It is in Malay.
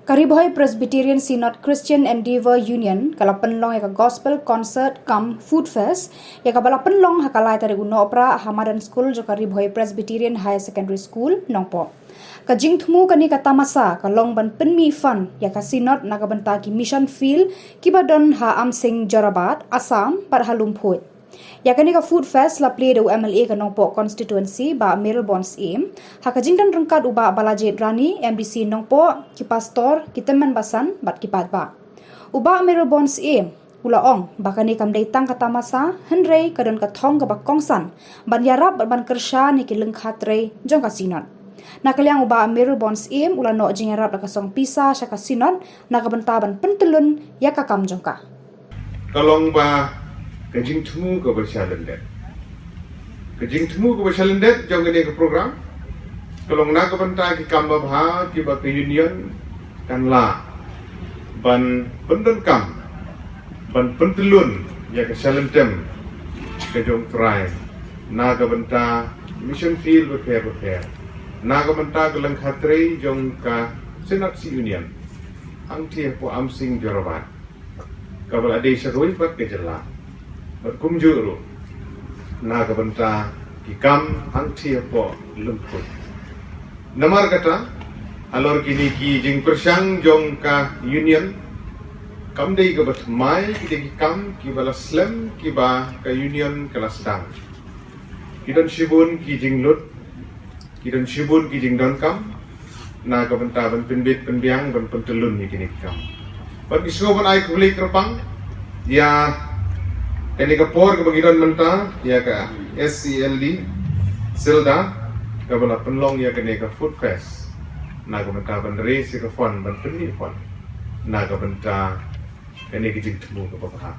Kariboy Presbyterian Synod Christian Endeavour Union kala penlong ya gospel concert kam food fest ya bala penlong hakalai tari uno opera Hamadan School jo Kariboy Presbyterian Higher Secondary School nongpo. Kajing thumu kani kata masa kalong ban penmi fun ya ka synod nakabenta ki mission field kibadon ha Amsing Jorabat Assam parhalumphoi. Ya kani ka food fest la play do MLA ka nongpo constituency ba Mirrabons aim ha kajing dan rengkat uba balajet rani MDC nongpo ki pastor ki teman basan bat ki patba. Uba Mirrabons aim ula ong bakani kam dai tang kata masa henrei kadon ka thong ka bakongsan ban yarap ban kersha ni ki lengkhat rei jong ka synod. Nakaliang uba Mirrabons aim ula no jing yarap la ka song pisa sya ka synod nakabentaban pentelun ya ka kam jong ka. Kalong ba kajing temu ke bersalendet. Kajing temu ke bersalendet jong ini ke program. Kalong nak kebentar ki kamba bha ki ba ke union kan la ban pendon kam ban pentelun ya ke salentem ke jong try na kebentar mission field beker na kebentar ke lengkhatri jong ka senat si union ang tie po Amsing Jorabat kabal ade saroi pat ke jela berkumjuru na kabanta kikam angti po lumput namar kata alor kini ki jing persyang jong ka union kam dei ka batmai ki kikam ki bala slam ki ba ka union kala sedang kidon shibun ki jing lut kidon shibun ki jing don kam na kabanta ban penbit penbiang ban pentelun ni kini kikam bagi soban ai kulik repang ya ini kapor ke bagian mentah ya ke SCLD Silda ke bala penlong ya ke neka food fest na ke mentah bandari si ke fon ban penni fon na ke mentah ini kijing temu ke bapak